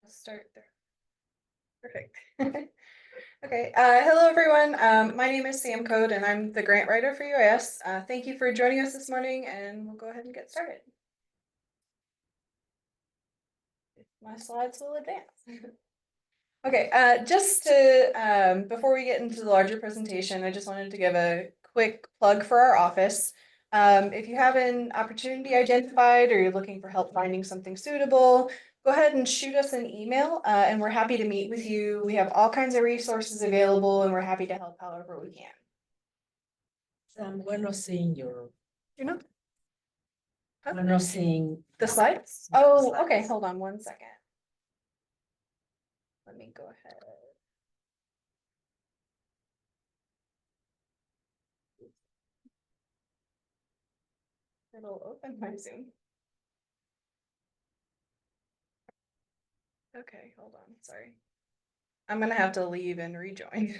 Start there. Perfect. Okay. Hello, everyone. My name is Sam Code, and I'm the grant writer for UIS. Thank you for joining us this morning, and we'll go ahead and get started. If my slides will advance. Okay. Just to before we get into the larger presentation, I just wanted to give a quick plug for our office. If you have an opportunity identified or you're looking for help finding something suitable, go ahead and shoot us an email, and we're happy to meet with you. We have all kinds of resources available, and we're happy to help however we can. We're not seeing your. You're not? We're not seeing the slides? Oh, okay. Hold on one second. Let me go ahead. It'll open my Zoom. Okay, hold on. Sorry. I'm gonna have to leave and rejoin.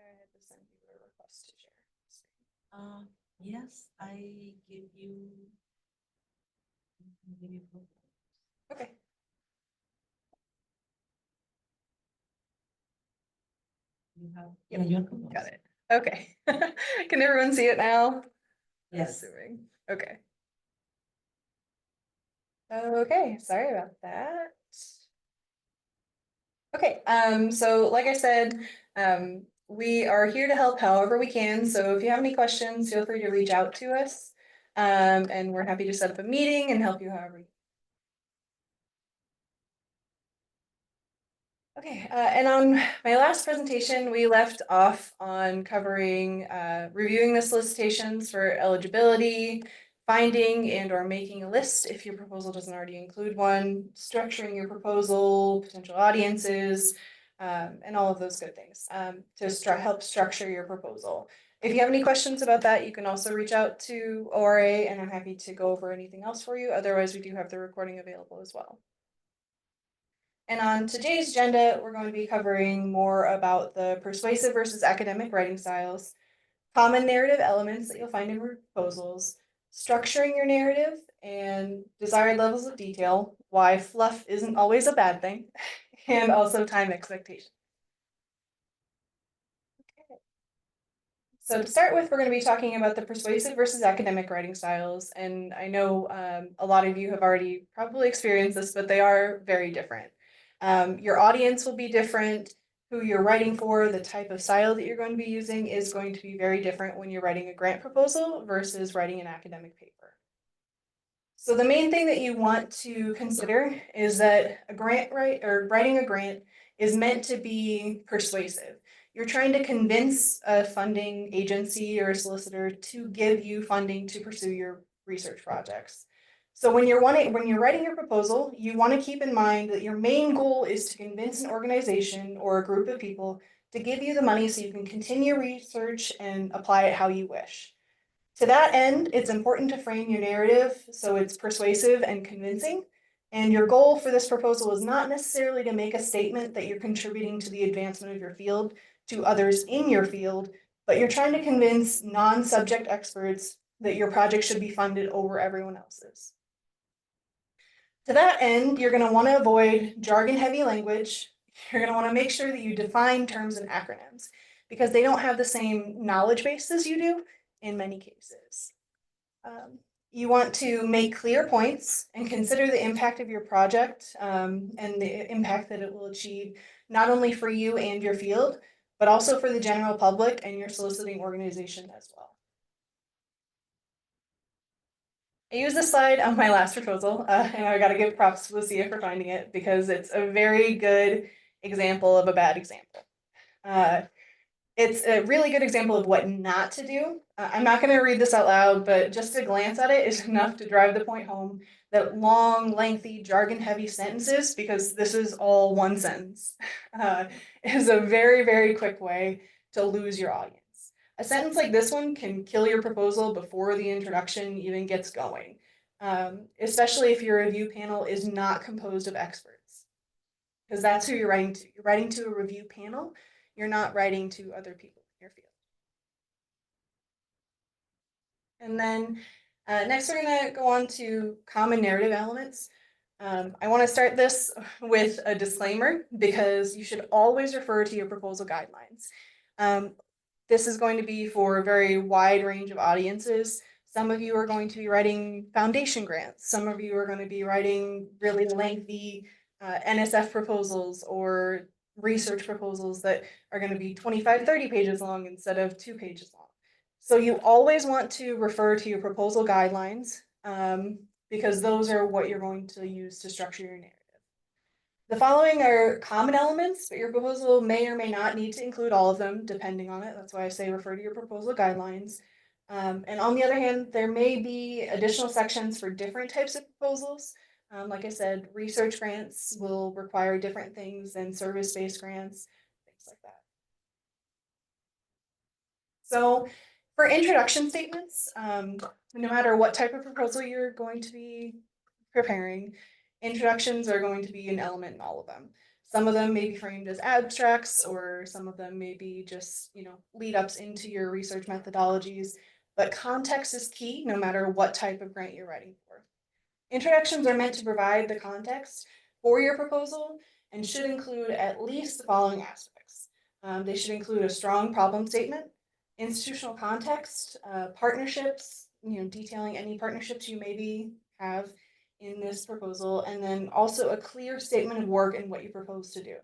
I had to send you a request to share. Yes, I give you. Okay. You have. Yep. Yeah, you Got it. Okay. Can everyone see it now? Yes. Assuming. Okay. Okay, sorry about that. Okay, so like I said, we are here to help however we can. So if you have any questions, feel free to reach out to us. And we're happy to set up a meeting and help you however. Okay, and on my last presentation, we left off on covering reviewing the solicitations for eligibility, finding and or making a list if your proposal doesn't already include one, structuring your proposal, potential audiences, and all of those good things to help structure your proposal. If you have any questions about that, you can also reach out to ORA, and I'm happy to go over anything else for you. Otherwise, we do have the recording available as well. And on today's agenda, we're going to be covering more about the persuasive versus academic writing styles, common narrative elements that you'll find in proposals, structuring your narrative, and desired levels of detail, why fluff isn't always a bad thing, and also time expectations. Okay. So to start with, we're going to be talking about the persuasive versus academic writing styles. And I know a lot of you have already probably experienced this, but they are very different. Your audience will be different, who you're writing for, the type of style that you're going to be using is going to be very different when you're writing a grant proposal versus writing an academic paper. So the main thing that you want to consider is that writing a grant is meant to be persuasive. You're trying to convince a funding agency or a solicitor to give you funding to pursue your research projects. So when you're writing your proposal, you want to keep in mind that your main goal is to convince an organization or a group of people to give you the money so you can continue research and apply it how you wish. To that end, it's important to frame your narrative so it's persuasive and convincing. And your goal for this proposal is not necessarily to make a statement that you're contributing to the advancement of your field to others in your field, but you're trying to convince non-subject experts that your project should be funded over everyone else's. To that end, you're going to want to avoid jargon-heavy language. You're going to want to make sure that you define terms and acronyms because they don't have the same knowledge base as you do in many cases. You want to make clear points and consider the impact of your project and the impact that it will achieve, not only for you and your field, but also for the general public and your soliciting organization as well. I used this slide on my last proposal, and I gotta give props to Lucia for finding it because it's a very good example of a bad example. Uh, it's a really good example of what not to do. I'm not going to read this out loud, but just to glance at it is enough to drive the point home that long, lengthy, jargon-heavy sentences, because this is all one sentence, uh, is a very, very quick way to lose your audience. A sentence like this one can kill your proposal before the introduction even gets going, especially if your review panel is not composed of experts, because that's who you're writing to. You're writing to a review panel. You're not writing to other people in your field. And then next we're going to go on to common narrative elements. I want to start this with a disclaimer because you should always refer to your proposal guidelines. This is going to be for a very wide range of audiences. Some of you are going to be writing foundation grants. Some of you are going to be writing really lengthy NSF proposals or research proposals that are going to be 25, 30 pages long instead of 2 pages long. So you always want to refer to your proposal guidelines because those are what you're going to use to structure your narrative. The following are common elements, but your proposal may or may not need to include all of them, depending on it. That's why I say refer to your proposal guidelines. And on the other hand, there may be additional sections for different types of proposals. Like I said, research grants will require different things than service-based grants, things like that. So for introduction statements, no matter what type of proposal you're going to be preparing, introductions are going to be an element in all of them. Some of them may be framed as abstracts, or some of them may be just, lead ups into your research methodologies. But context is key no matter what type of grant you're writing for. Introductions are meant to provide the context for your proposal and should include at least the following aspects. They should include a strong problem statement, institutional context, partnerships, detailing any partnerships you maybe have in this proposal, and then also a clear statement of work and what you propose to do.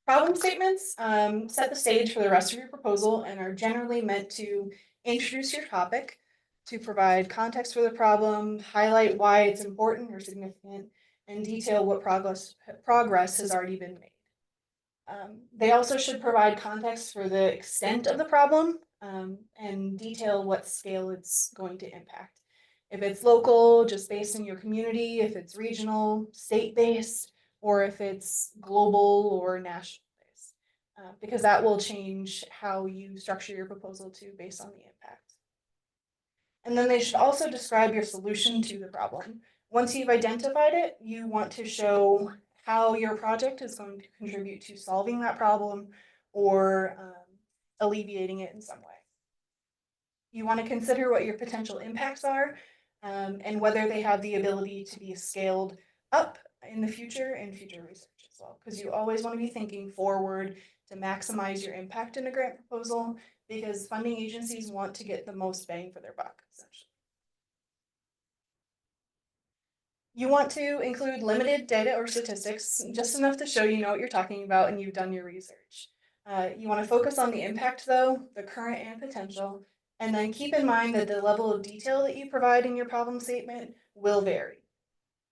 Problem statements set the stage for the rest of your proposal and are generally meant to introduce your topic, to provide context for the problem, highlight why it's important or significant, and detail what progress has already been made. They also should provide context for the extent of the problem and detail what scale it's going to impact. If it's local, just based in your community, if it's regional, state-based, or if it's global or national based, because that will change how you structure your proposal too based on the impact. And then they should also describe your solution to the problem. Once you've identified it, you want to show how your project is going to contribute to solving that problem or alleviating it in some way. You want to consider what your potential impacts are and whether they have the ability to be scaled up in the future and future research as well, because you always want to be thinking forward to maximize your impact in a grant proposal, because funding agencies want to get the most bang for their buck, essentially. You want to include limited data or statistics, just enough to show you know what you're talking about and you've done your research. You want to focus on the impact though, the current and potential, and then keep in mind that the level of detail that you provide in your problem statement will vary.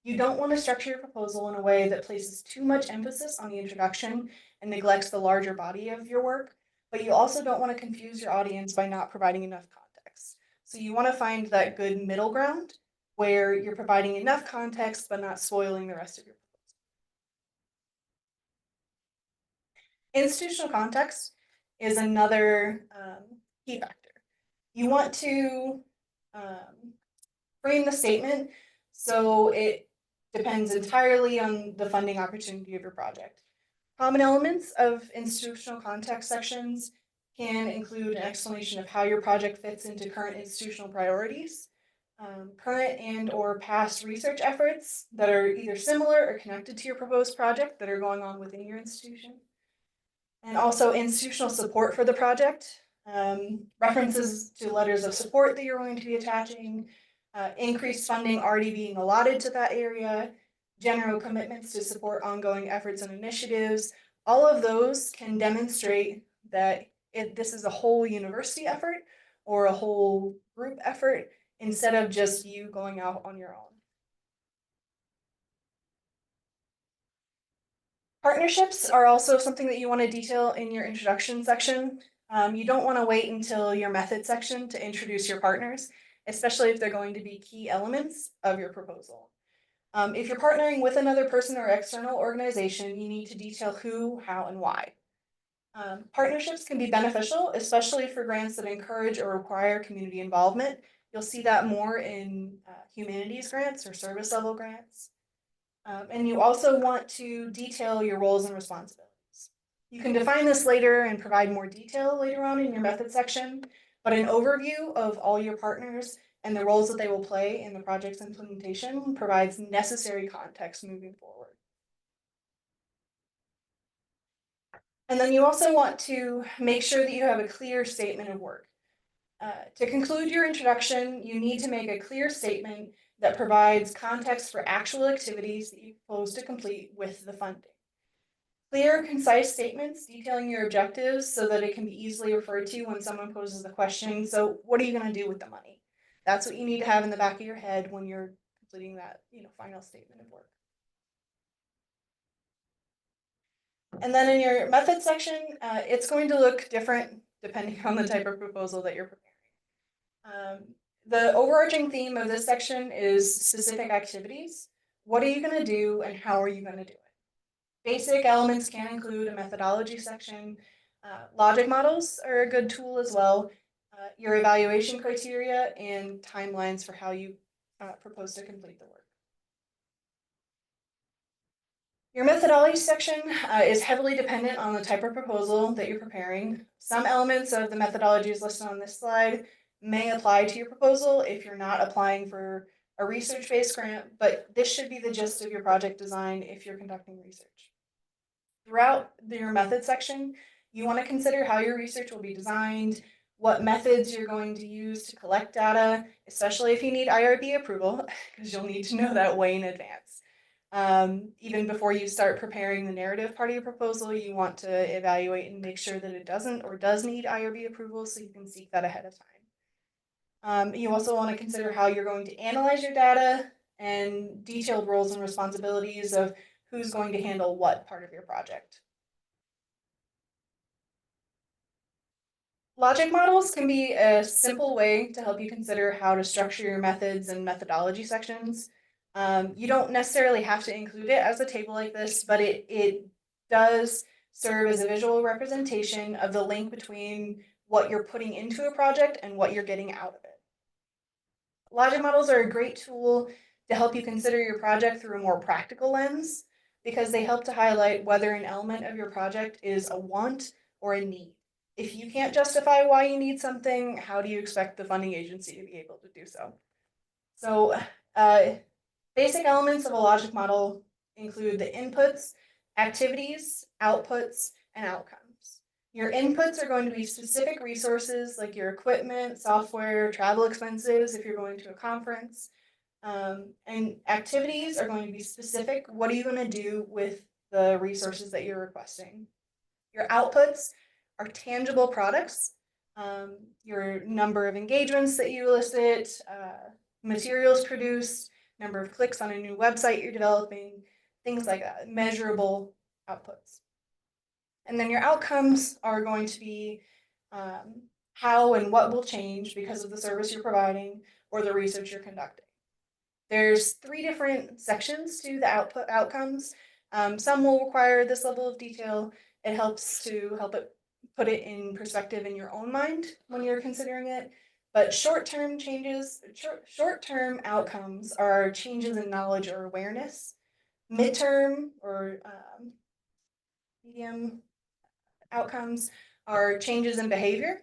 You don't want to structure your proposal in a way that places too much emphasis on the introduction and neglects the larger body of your work, but you also don't want to confuse your audience by not providing enough context. So you want to find that good middle ground where you're providing enough context but not spoiling the rest of your proposal. Institutional context is another key factor. You want to frame the statement so it depends entirely on the funding opportunity of your project. Common elements of institutional context sections can include an explanation of how your project fits into current institutional priorities, current and or past research efforts that are either similar or connected to your proposed project that are going on within your institution, and also institutional support for the project, references to letters of support that you're going to be attaching, increased funding already being allotted to that area, general commitments to support ongoing efforts and initiatives. All of those can demonstrate that this is a whole university effort or a whole group effort instead of just you going out on your own. Partnerships are also something that you want to detail in your introduction section. You don't want to wait until your method section to introduce your partners, especially if they're going to be key elements of your proposal. If you're partnering with another person or external organization, you need to detail who, how, and why. Partnerships can be beneficial, especially for grants that encourage or require community involvement. You'll see that more in humanities grants or service level grants. And you also want to detail your roles and responsibilities. You can define this later and provide more detail later on in your method section, but an overview of all your partners and the roles that they will play in the project's implementation provides necessary context moving forward. And then you also want to make sure that you have a clear statement of work. To conclude your introduction, you need to make a clear statement that provides context for actual activities that you propose to complete with the funding. Clear, concise statements detailing your objectives so that it can be easily referred to when someone poses the question, so what are you going to do with the money? That's what you need to have in the back of your head when you're completing that, final statement of work. And then in your method section, it's going to look different depending on the type of proposal that you're preparing. The overarching theme of this section is specific activities. What are you going to do and how are you going to do it? Basic elements can include a methodology section. Logic models are a good tool as well. Your evaluation criteria and timelines for how you propose to complete the work. Your methodology section is heavily dependent on the type of proposal that you're preparing. Some elements of the methodologies listed on this slide may apply to your proposal if you're not applying for a research-based grant, but this should be the gist of your project design if you're conducting research. Throughout your method section, you want to consider how your research will be designed, what methods you're going to use to collect data, especially if you need IRB approval, because you'll need to know that way in advance. Even before you start preparing the narrative part of your proposal, you want to evaluate and make sure that it doesn't or does need IRB approval so you can seek that ahead of time. You also want to consider how you're going to analyze your data and detailed roles and responsibilities of who's going to handle what part of your project. Logic models can be a simple way to help you consider how to structure your methods and methodology sections. You don't necessarily have to include it as a table like this, but it does serve as a visual representation of the link between what you're putting into a project and what you're getting out of it. Logic models are a great tool to help you consider your project through a more practical lens because they help to highlight whether an element of your project is a want or a need. If you can't justify why you need something, how do you expect the funding agency to be able to do so? So, basic elements of a logic model include the inputs, activities, outputs, and outcomes. Your inputs are going to be specific resources like your equipment, software, travel expenses if you're going to a conference. And activities are going to be specific. What are you going to do with the resources that you're requesting? Your outputs are tangible products, your number of engagements that you elicit, materials produced, number of clicks on a new website you're developing, things like that, measurable outputs. And then your outcomes are going to be how and what will change because of the service you're providing or the research you're conducting. There's 3 different sections to the outcomes. Some will require this level of detail. It helps to put it in perspective in your own mind when you're considering it. But short-term outcomes are changes in knowledge or awareness. Midterm or medium outcomes are changes in behavior.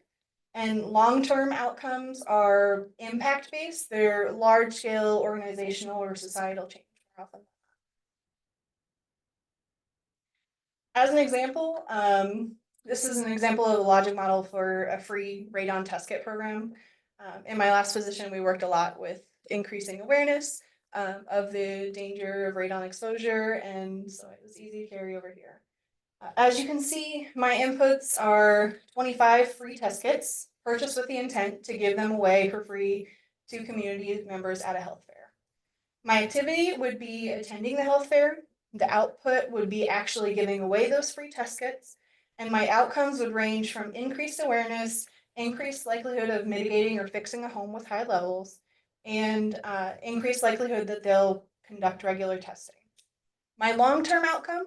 And long-term outcomes are impact-based. They're large-scale organizational or societal change often. As an example, this is an example of a logic model for a free radon test kit program. In my last position, we worked a lot with increasing awareness of the danger of radon exposure, and so it was easy to carry over here. As you can see, my inputs are 25 free test kits purchased with the intent to give them away for free to community members at a health fair. My activity would be attending the health fair. The output would be actually giving away those free test kits, and my outcomes would range from increased awareness, increased likelihood of mitigating or fixing a home with high levels, and increased likelihood that they'll conduct regular testing. My long-term outcome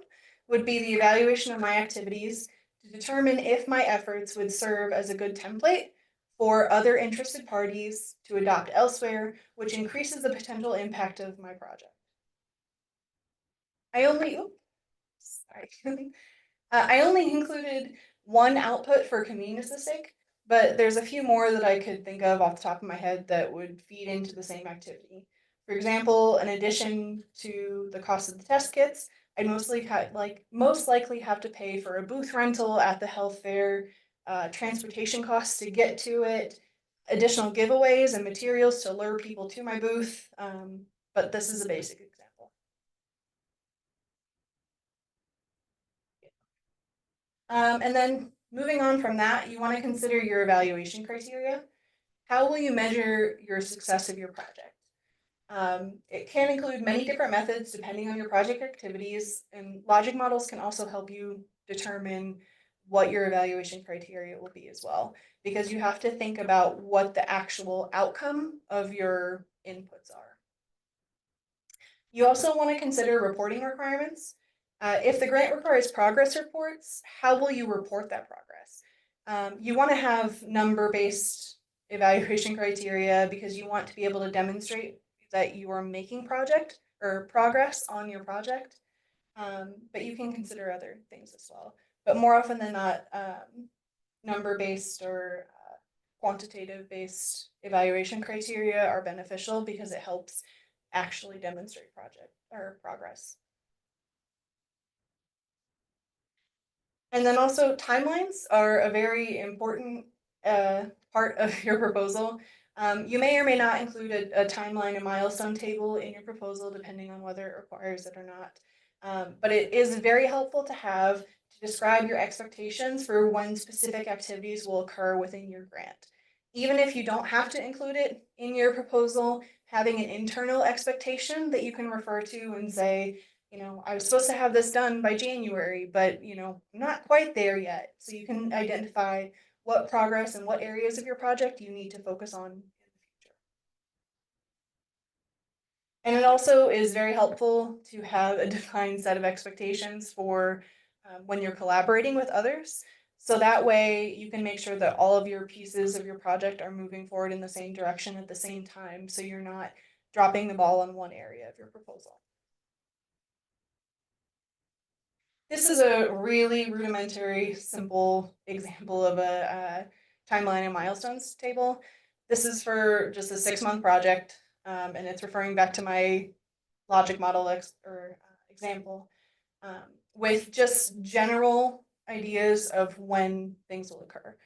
would be the evaluation of my activities to determine if my efforts would serve as a good template for other interested parties to adopt elsewhere, which increases the potential impact of my project. I only, oops, sorry. I only included one output for communistic, but there's a few more that I could think of off the top of my head that would feed into the same activity. For example, in addition to the cost of the test kits, I'd most likely have to pay for a booth rental at the health fair, transportation costs to get to it, additional giveaways and materials to lure people to my booth. But this is a basic example. And then moving on from that, you want to consider your evaluation criteria. How will you measure your success of your project? It can include many different methods depending on your project activities, and logic models can also help you determine what your evaluation criteria will be as well, because you have to think about what the actual outcome of your inputs are. You also want to consider reporting requirements. If the grant requires progress reports, how will you report that progress? You want to have number-based evaluation criteria because you want to be able to demonstrate that you are making project or progress on your project. But you can consider other things as well. But more often than not, number-based or quantitative-based evaluation criteria are beneficial because it helps actually demonstrate project or progress. And then also timelines are a very important part of your proposal. You may or may not include a timeline and milestone table in your proposal, depending on whether it requires it or not. But it is very helpful to have to describe your expectations for when specific activities will occur within your grant. Even if you don't have to include it in your proposal, having an internal expectation that you can refer to and say, I was supposed to have this done by January, but, I'm not quite there yet. So you can identify what progress and what areas of your project you need to focus on in the future. And it also is very helpful to have a defined set of expectations for when you're collaborating with others. So that way you can make sure that all of your pieces of your project are moving forward in the same direction at the same time. So you're not dropping the ball on one area of your proposal. This is a really rudimentary, simple example of a timeline and milestones table. This is for just a 6-month project, and it's referring back to my logic model example, with just general ideas of when things will occur.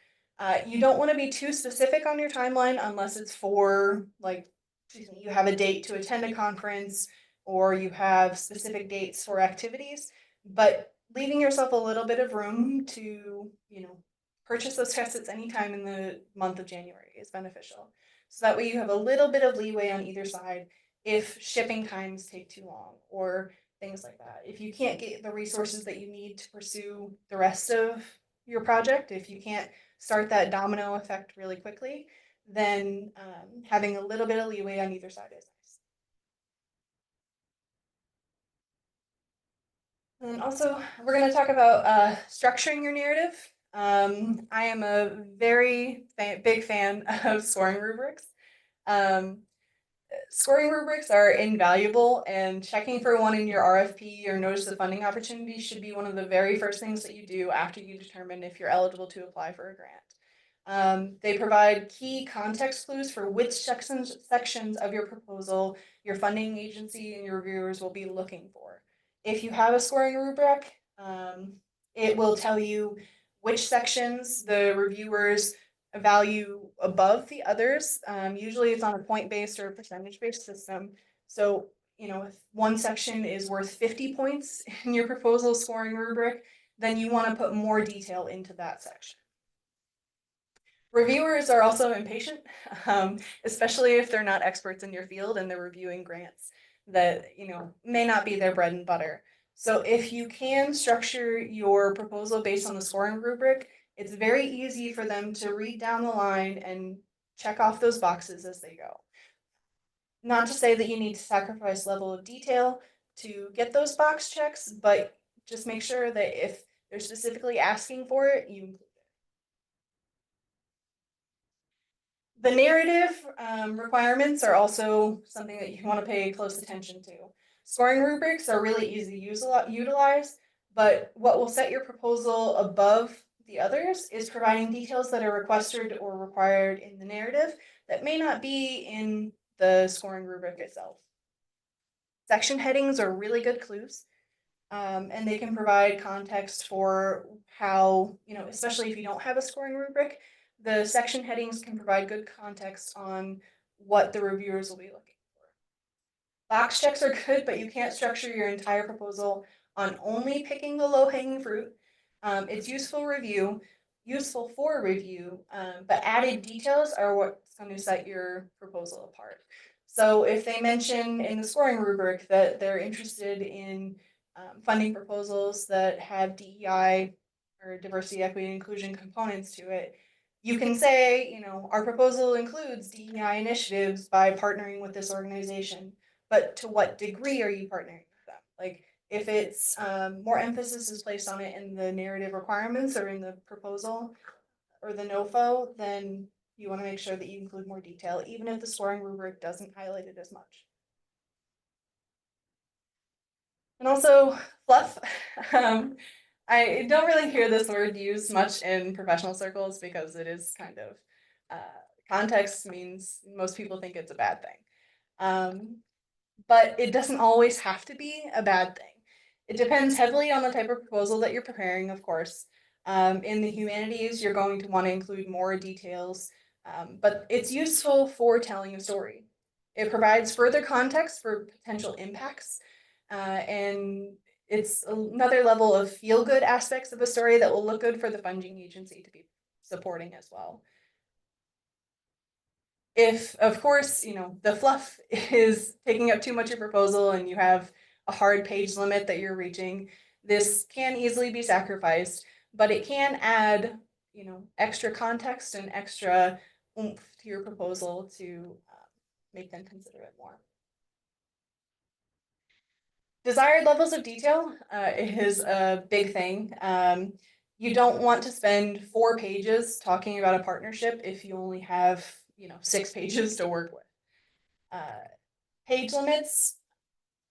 You don't want to be too specific on your timeline unless it's for, like, you have a date to attend a conference or you have specific dates for activities, but leaving yourself a little bit of room to, purchase those tests at any time in the month of January is beneficial. So that way you have a little bit of leeway on either side if shipping times take too long or things like that. If you can't get the resources that you need to pursue the rest of your project, if you can't start that domino effect really quickly, then having a little bit of leeway on either side is nice. And also, we're going to talk about structuring your narrative. I am a very big fan of scoring rubrics. Um, Scoring rubrics are invaluable, and checking for one in your RFP or notice of funding opportunity should be one of the very first things that you do after you determine if you're eligible to apply for a grant. They provide key context clues for which sections of your proposal your funding agency and your reviewers will be looking for. If you have a scoring rubric, it will tell you which sections the reviewers value above the others. Usually it's on a point-based or a percentage-based system. So, if one section is worth 50 points in your proposal scoring rubric, then you want to put more detail into that section. Reviewers are also impatient, especially if they're not experts in your field and they're reviewing grants that, may not be their bread and butter. So if you can structure your proposal based on the scoring rubric, it's very easy for them to read down the line and check off those boxes as they go. Not to say that you need to sacrifice level of detail to get those box checks, but just make sure that if they're specifically asking for it, you. The narrative requirements are also something that you want to pay close attention to. Scoring rubrics are really easy to utilize, but what will set your proposal above the others is providing details that are requested or required in the narrative that may not be in the scoring rubric itself. Section headings are really good clues. And they can provide context for how, especially if you don't have a scoring rubric, the section headings can provide good context on what the reviewers will be looking for. Box checks are good, but you can't structure your entire proposal on only picking the low-hanging fruit. It's useful for review, but added details are what's going to set your proposal apart. So if they mention in the scoring rubric that they're interested in funding proposals that have DEI or diversity, equity, and inclusion components to it, you can say, our proposal includes DEI initiatives by partnering with this organization, but to what degree are you partnering with them? Like, if it's more emphasis is placed on it in the narrative requirements or in the proposal or the NOFO, then you want to make sure that you include more detail, even if the scoring rubric doesn't highlight it as much. And also fluff. I don't really hear this word used much in professional circles because it is kind of context means most people think it's a bad thing. But it doesn't always have to be a bad thing. It depends heavily on the type of proposal that you're preparing, of course. In the humanities, you're going to want to include more details, but it's useful for telling a story. It provides further context for potential impacts, and it's another level of feel-good aspects of a story that will look good for the funding agency to be supporting as well. If, of course, the fluff is taking up too much of your proposal and you have a hard page limit that you're reaching, this can easily be sacrificed, but it can add, extra context and extra oomph to your proposal to make them consider it more. Desired levels of detail is a big thing. You don't want to spend 4 pages talking about a partnership if you only have, 6 pages to work with. Page limits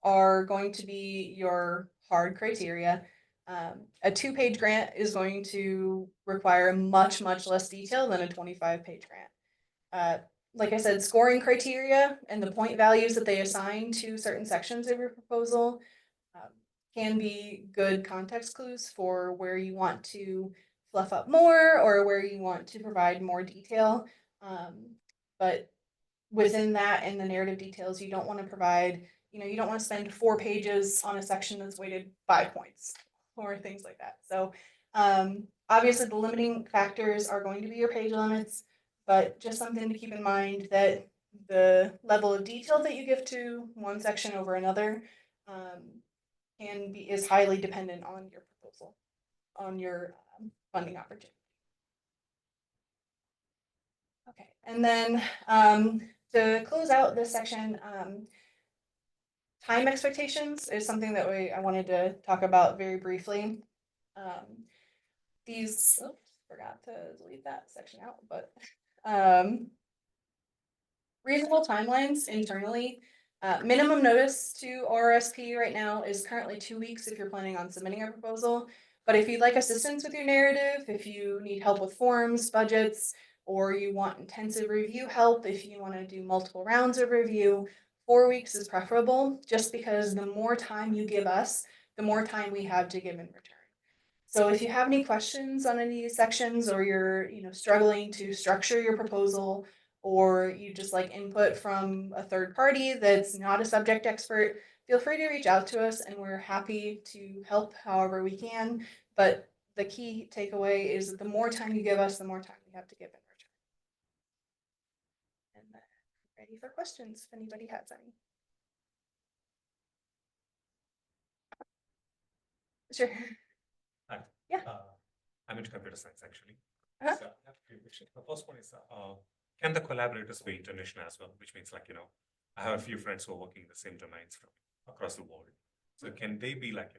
are going to be your hard criteria. A 2-page grant is going to require much, much less detail than a 25-page grant. Like I said, scoring criteria and the point values that they assign to certain sections of your proposal can be good context clues for where you want to fluff up more or where you want to provide more detail. But within that and the narrative details, you don't want to provide, you don't want to spend 4 pages on a section that's weighted 5 points or things like that. So obviously the limiting factors are going to be your page limits, but just something to keep in mind that the level of detail that you give to one section over another is highly dependent on your proposal, on your funding opportunity. Okay, and then to close out this section, time expectations is something that I wanted to talk about very briefly. Forgot to delete that section out, but reasonable timelines internally. Minimum notice to RSP right now is currently 2 weeks if you're planning on submitting a proposal. But if you'd like assistance with your narrative, if you need help with forms, budgets, or you want intensive review help, if you want to do multiple rounds of review, 4 weeks is preferable just because the more time you give us, the more time we have to give in return. So if you have any questions on any of these sections or you're, struggling to structure your proposal or you just like input from a third party that's not a subject expert, feel free to reach out to us and we're happy to help however we can. But the key takeaway is that the more time you give us, the more time we have to give in return. Ready for questions if anybody has any. Sure. Hi. Yeah. I'm into computer science actually. Uh-huh. So I have a few questions. The first one is, can the collaborators be international as well? Which means like, I have a few friends who are working in the same domains from across the world. So can they be like,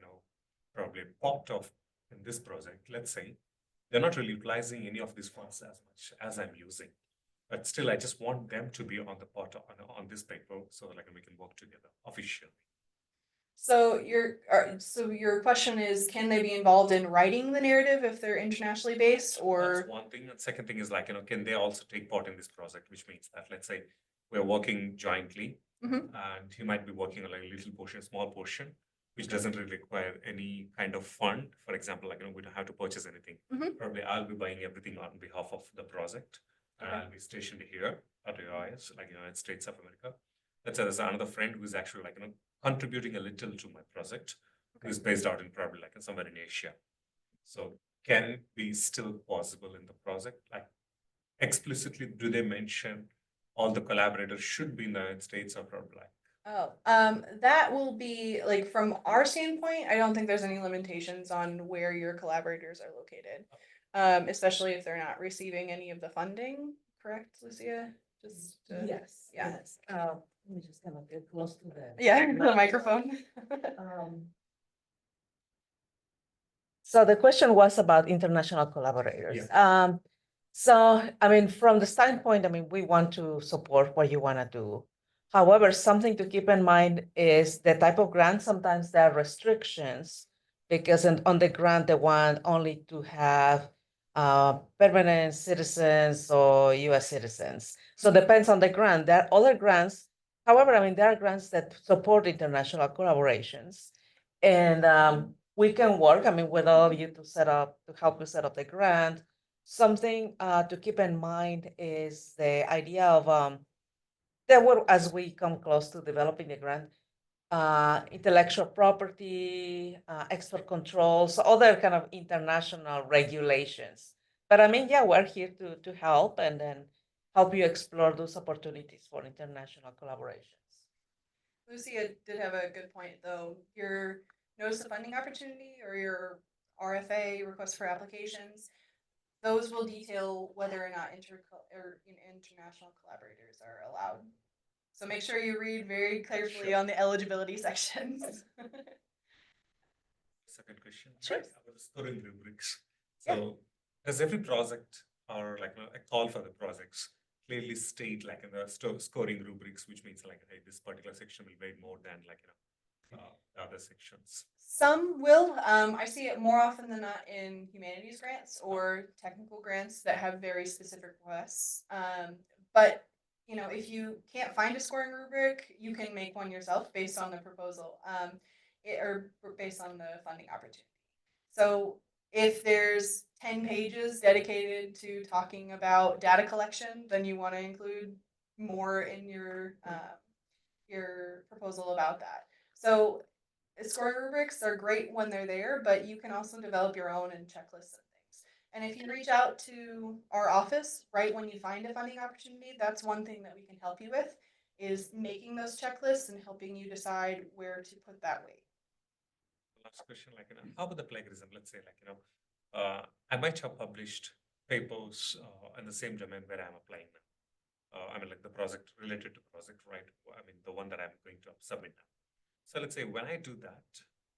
probably popped off in this project? Let's say they're not really utilizing any of these funds as much as I'm using. But still, I just want them to be on the part on this paper so like we can work together officially. So your question is, can they be involved in writing the narrative if they're internationally based, That's or? one thing. And second thing is like, can they also take part in this project, which means that let's say we're working jointly Mhm. and he might be working on like a little portion, small portion, which doesn't really require any kind of fund. For example, like, we don't have to purchase anything. Mhm. Probably I'll be buying everything on behalf of the project. And Okay. I'll be stationed here at UIS, like United States of America. Let's say there's another friend who's actually like, contributing a little to my project, who's based out in probably like somewhere in Asia. So can it be still possible in the project? Like explicitly, do they mention all the collaborators should be in the United States or probably like? Oh, that will be like from our standpoint, I don't think there's any limitations on where your collaborators are located. Especially if they're not receiving any of the funding, correct, Lucia? Just, Yes, yeah. yes. Let me just kind of get close to the. Yeah, the microphone. Um, So the question was about international collaborators. So, I mean, from the standpoint, I mean, we want to support what you want to do. However, something to keep in mind is the type of grant, sometimes there are restrictions because on the grant, they want only to have permanent citizens or US citizens. So it depends on the grant. There are other grants. However, I mean, there are grants that support international collaborations. And we can work, I mean, with all of you to help you set up the grant. Something to keep in mind is the idea of that as we come close to developing the grant, intellectual property, export controls, other kind of international regulations. But I mean, yeah, we're here to help and then help you explore those opportunities for international collaborations. Lucia did have a good point, though. Your notice of funding opportunity or your RFA, request for applications, those will detail whether or not international collaborators are allowed. So make sure you read very carefully on the eligibility sections. Second question. Sure. About the scoring rubrics. Yeah. So does every project or like a call for the projects clearly state like in the scoring rubrics, which means like, hey, this particular section will weigh more than like, the other sections? Some will. I see it more often than not in humanities grants or technical grants that have very specific requests. But if you can't find a scoring rubric, you can make one yourself based on the proposal, or based on the funding opportunity. So if there's 10 pages dedicated to talking about data collection, then you want to include more in your proposal about that. So scoring rubrics are great when they're there, but you can also develop your own and checklists and things. And if you reach out to our office right when you find a funding opportunity, that's one thing that we can help you with, is making those checklists and helping you decide where to put that weight. Last question, like, how about the plagiarism? Let's say, like, I might have published papers in the same domain where I'm applying now. I mean, like the project related to project, right? I mean, the one that I'm going to submit now. So let's say when I do that,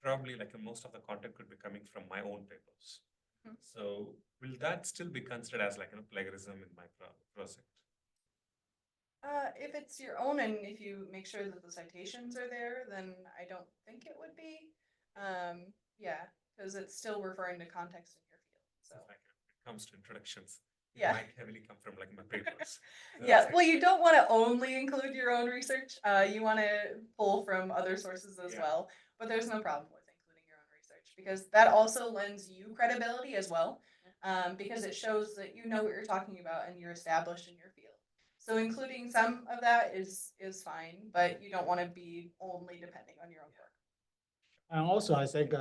probably like most of the content could be coming from my own papers. So will that still be considered as like plagiarism in my project? If it's your own and if you make sure that the citations are there, then I don't think it would be. Yeah, because it's still referring to context in your field. So like it comes to introductions, it yeah, might heavily come from like my papers. yeah. Well, you don't want to only include your own research. You want to pull from other sources as well. But there's no problem with including your own research because that also lends you credibility as well, because it shows that you know what you're talking about and you're established in your field. So including some of that is fine, but you don't want to be only depending on your own work. And also, I think,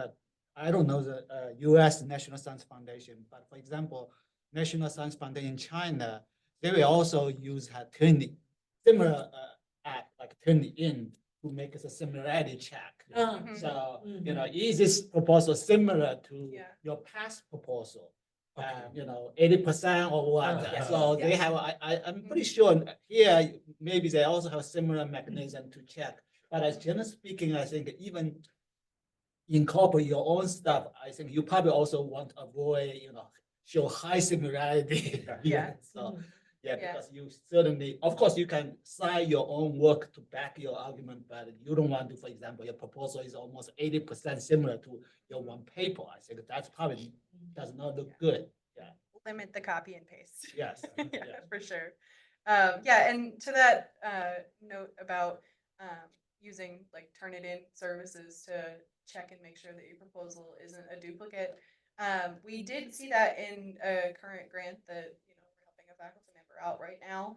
I don't know the US National Science Foundation, but for example, National Science Foundation in China, they will also use tuning similar app, like turn it in to make us a similarity check. Mhm. So, is this proposal similar to Yeah. your past proposal? Okay. 80% or what? Yes. So they Yes. have, I'm pretty sure here, maybe they also have similar mechanism to check. But as generally speaking, I think even incorporate your own stuff, I think you probably also want to avoid, show high similarity. Yeah. So, Yeah. because you certainly, of course, you can cite your own work to back your argument, but you don't want to, for example, your proposal is almost 80% similar to your one paper. I think that's probably does not look good. Yeah. Limit the copy and paste. Yes. Yeah, Yeah. for sure. Yeah, and to that note about using like Turnitin services to check and make sure that your proposal isn't a duplicate. We did see that in a current grant that we're helping a faculty member out right now.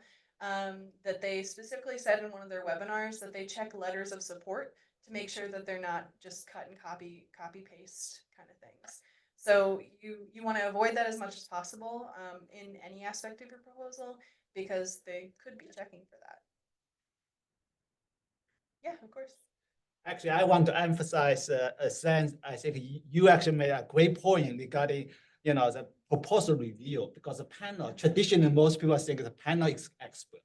That they specifically said in one of their webinars that they check letters of support to make sure that they're not just cut and copy paste kind of things. So you want to avoid that as much as possible in any aspect of your proposal because they could be checking for that. Yeah, of course. Actually, I want to emphasize a sense, I think you actually made a great point regarding, the proposal review, because the panel, traditionally, most people think the panel is expert.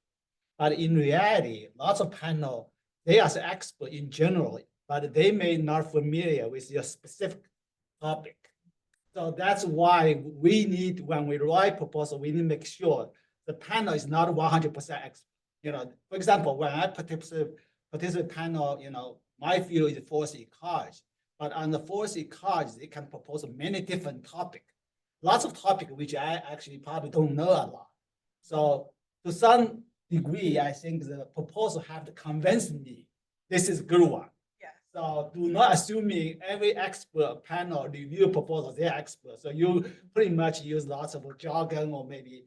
But in reality, lots of panel, they are expert in general, but they may not familiar with your specific topic. So that's why we need, when we write proposal, we need to make sure the panel is not 100% expert. For example, when I participate panel, my field is forest ecology, but on the forest ecology, they can propose many different topics, lots of topics which I actually probably don't know a lot. So to some degree, I think the proposal have to convince me this is a good one. Yeah. So do not assuming every expert panel review proposal, they're expert. So you pretty much use lots of jargon or maybe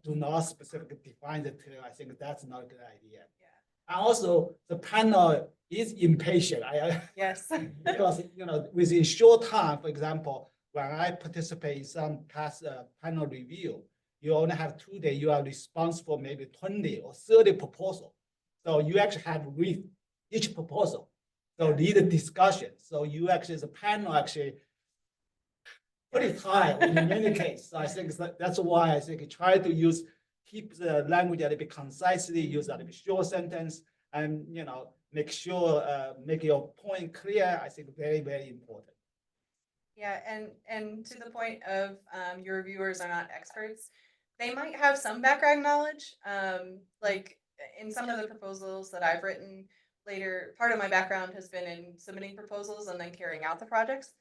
do not specifically define the term. I think that's not a good idea. Yeah. And also the panel is impatient. Yes. Because within short time, for example, when I participate in some past panel review, you only have 2 days. You are responsible for maybe 20 or 30 proposals. So you actually have to read each proposal. So lead a discussion. So you actually, as a panel, actually pretty tired in many cases. I think that's why I think try to keep the language a little bit concisely, use a little bit short sentence, and make sure make your point clear. I think very, very important. Yeah, and to the point of your reviewers are not experts, they might have some background knowledge. Like in some of the proposals that I've written later, part of my background has been in submitting proposals and then carrying out the projects.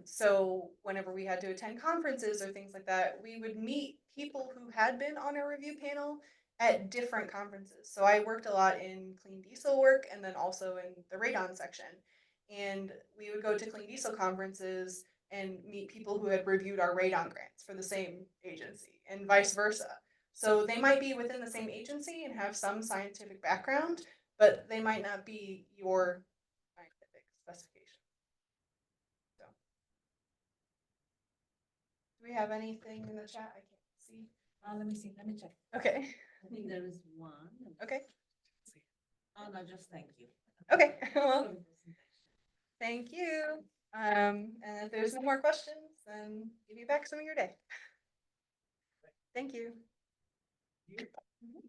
So whenever we had to attend conferences or things like that, we would meet people who had been on a review panel at different conferences. So I worked a lot in clean diesel work and then also in the radon section. And we would go to clean diesel conferences and meet people who had reviewed our radon grants for the same agency and vice versa. So they might be within the same agency and have some scientific background, but they might not be your scientific specification. So, do we have anything in the chat? I can't see. Let me see, let me check. Okay. I think there is one. Okay. Oh, no, just thank you. Okay. Well, thank you. And if there's no more questions, then give you back some of your day. Thank you. You- Mhm.